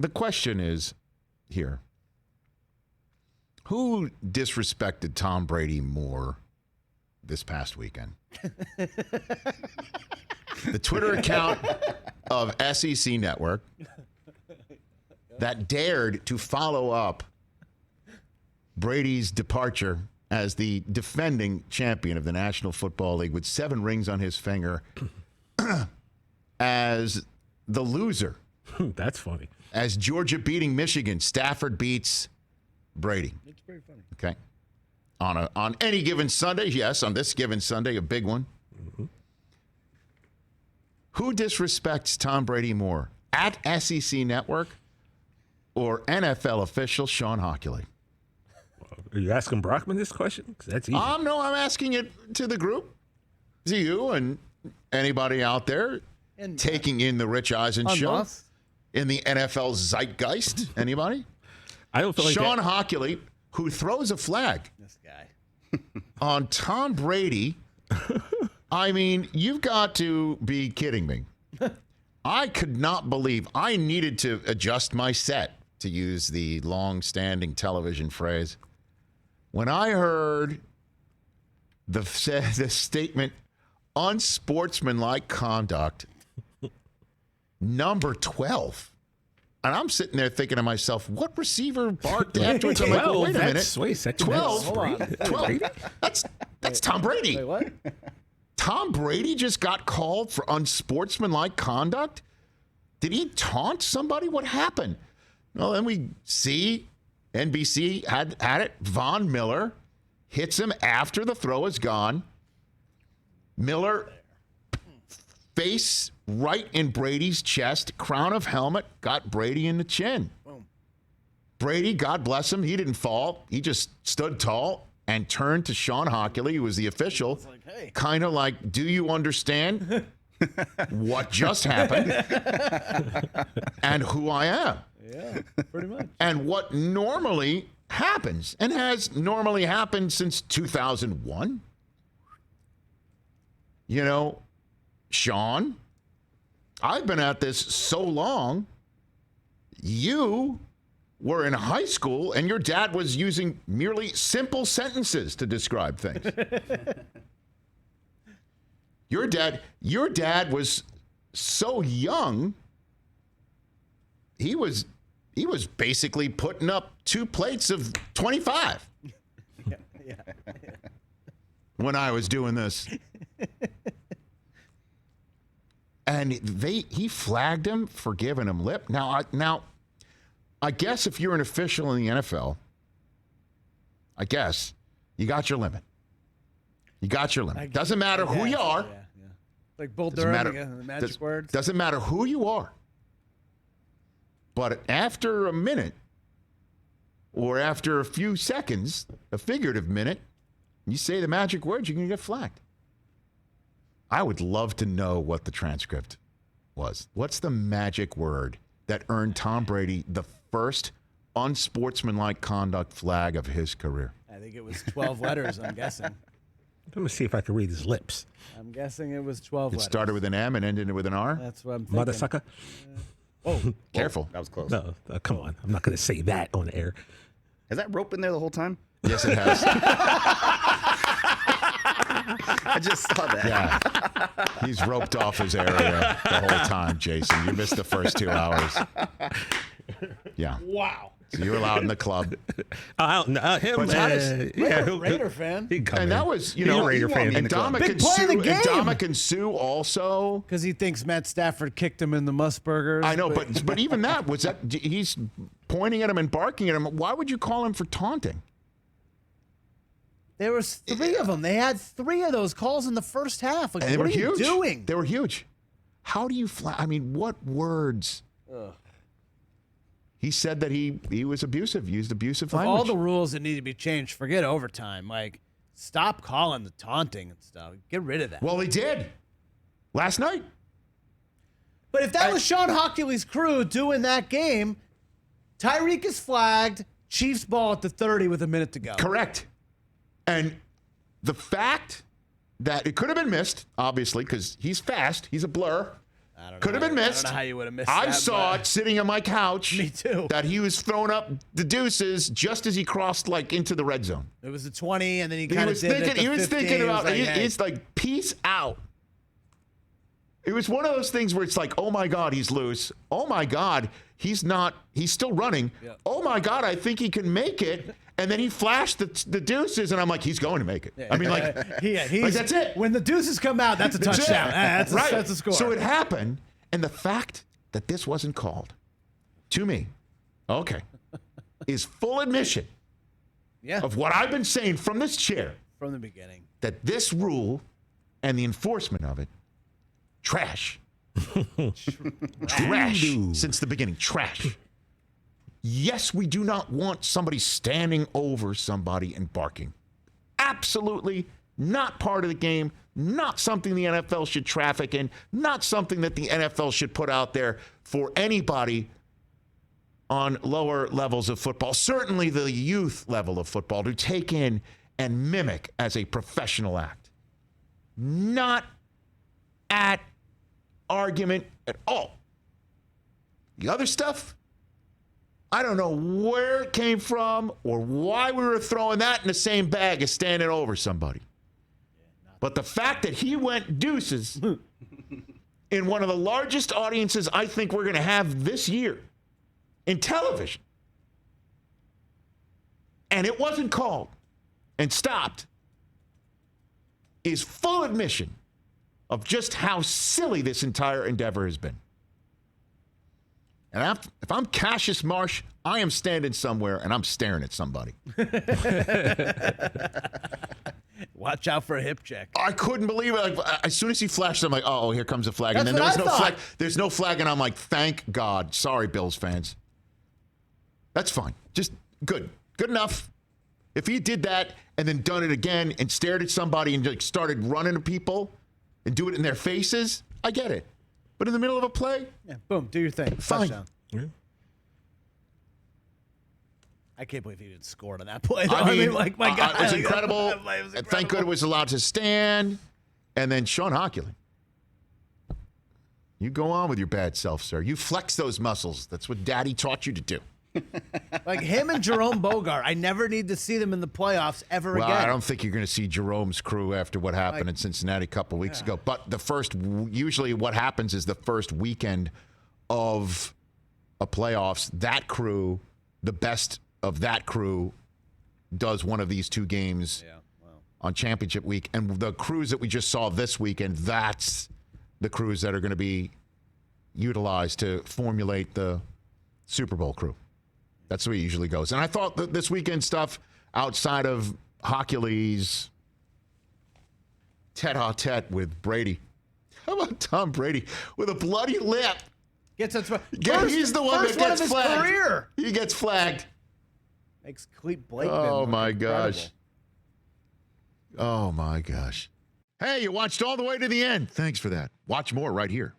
the question is here. Who disrespected Tom Brady more this past weekend? The Twitter account of SEC Network that dared to follow up Brady's departure as the defending champion of the National Football League with 7 rings on his finger as the loser. That's funny. As Georgia beating Michigan, Stafford beats Brady. It's pretty funny. Okay. On any given Sunday, yes, on this given Sunday, a big one. Mm-hmm. Who disrespects Tom Brady more, at SEC Network or NFL official Sean Hochuli? Are you asking Brockman this question? 'Cause that's easy. No, I'm asking it to the group, to you and anybody out there And taking in the Rich Eisen Show us. in the NFL zeitgeist. Anybody? I don't feel like Sean Hochuli, who throws a flag This guy. on Tom Brady. I mean, you've got to be kidding me. I could not believe I needed to adjust my set, to use the long-standing television phrase, when I heard the statement, unsportsmanlike conduct, number 12. And I'm sitting there thinking to myself, what receiver barked afterwards? I'm like, well, wait a minute. Wait a second. 12? Hold on. 12? That's Tom Brady. Wait, what? Tom Brady just got called for unsportsmanlike conduct? Did he taunt somebody? What happened? Well, then we see NBC had it. Von Miller hits him after the throw is gone. Miller, face right in Brady's chest, crown of helmet, got Brady in the chin. Boom. Brady, God bless him, he didn't fall. He just stood tall and turned to Sean Hochuli, who was the official, like, hey. kind of like, do you understand what just happened and who I am? Yeah, pretty much. And what normally happens and has normally happened since 2001. You know, Sean, I've been at this so long. You were in high school and your dad was using merely simple sentences to describe things. Your dad was so young, he was basically putting up 2 plates of 25 Yeah. when I was doing this. And he flagged him for giving him lip. Now, I guess if you're an official in the NFL, I guess you got your limit. You got your limit. Doesn't matter who you are. Yeah. Like Bull Doesn't Durham, matter. again, the magic words. Doesn't matter who you are. But after a minute, or after a few seconds, a figurative minute, you say the magic words, you're going to get flagged. I would love to know what the transcript was. What's the magic word that earned Tom Brady the first unsportsmanlike conduct flag of his career? I think it was 12 letters, I'm guessing. Let me see if I can read his lips. I'm guessing it was 12 It letters. started with an M and ended with an R? That's what I'm thinking. Mother sucker? Oh, Careful. That was close. No, come on. I'm not going to say that on air. Has that rope been there the whole time? Yes, it has. I just saw that. Yeah. He's roped off his area the whole time, Jason. You missed the first 2 hours. Yeah. wow. So you're allowed in the club. Him, But how does- Raider fan. He'd come And in. that was, He's a Raider fan. and Big play of the game. Ndamukong Suh also. Because he thinks Matt Stafford kicked him in the Musburgers. I know, but even that, he's pointing at him and barking at him. Why would you call him for taunting? There was 3 of them. They had 3 of those calls in the first half. Like, And they what were are you huge. doing? They were huge. How do you I mean, what words? Ugh. He said that he was abusive, used abusive Of language. all the rules that need to be changed, forget overtime. Like, stop calling the taunting and stuff. Get rid of that. Well, he did last night. But if that was Sean Hochuli's crew doing that game, Tyreek is flagged, Chiefs ball at the 30 with a minute to go. Correct. And the fact that it could have been missed, obviously, because he's fast, he's a blur. I don't know. Could have been missed. I don't know how you would have missed I that. saw it sitting on my couch. Me too. That he was throwing up the deuces just as he crossed like into the red zone. It was a 20, and then he He kind of was did it at thinking. the He was 15. thinking about. It was like, hey. It's like peace out. It was one of those things where it's like, oh my God, he's loose. Oh my God, he's not. He's still running. Yeah. Oh my God, I think he can make it. And then he flashed the deuces, and I'm like, he's going to make it. I mean, like, he's, that's it. When the deuces come out, that's a That's touchdown. it. That's a score. So it happened, and the fact that this wasn't called, to me, is full admission of what I've been saying from this chair. From the beginning. That this rule and the enforcement of it, trash. Trash since the beginning. Trash. Yes, we do not want somebody standing over somebody and barking. Absolutely not part of the game, not something the NFL should traffic in, not something that the NFL should put out there for anybody on lower levels of football, certainly the youth level of football, to take in and mimic as a professional act. Not at argument at all. The other stuff, I don't know where it came from or why we were throwing that in the same bag as standing over somebody. But the fact that he went deuces in one of the largest audiences I think we're going to have this year in television, and it wasn't called and stopped, is full admission of just how silly this entire endeavor has been. And if I'm Cassius Marsh, I am standing somewhere and I'm staring at somebody. Watch out for a hip check. I couldn't believe it. Like, as soon as he flashed, I'm like, oh, here comes a flag. That's And then what there was I no thought. flag. There's no flag, and I'm like, thank God. Sorry, Bills fans. That's fine. Just good. Good enough. If he did that and then done it again and stared at somebody and like started running to people and do it in their faces, I get it. But in the middle of a play, Yeah, boom, do your thing. Fine. Touchdown. Yeah. I can't believe he didn't score on that play. I mean, like, my God. it was incredible. That play was Thank God it was allowed to stand. And then Sean Hochuli. You go on with your bad self, sir. You flex those muscles. That's what Daddy taught you to do. Like him and Jerome Bogart, I never need to see them in the playoffs ever Well, again. I don't think you're going to see Jerome's crew after what happened in Cincinnati a couple weeks ago. But usually what happens is the first weekend of a playoffs, that crew, the best of that crew, does one of these two games on championship week. And the crews that we just saw this weekend, that's the crews that are going to be utilized to formulate the Super Bowl crew. That's the way it usually goes. And I thought that this weekend stuff outside of Hochuli's tete-a-tete with Brady. How about Tom Brady with a bloody lip? Gets us He's the one that one gets of his flagged. career. He gets flagged. Makes Cleet Blakeman Oh, look my incredible. gosh. Oh, my gosh. Hey, you watched all the way to the end. Thanks for that. Watch more right here.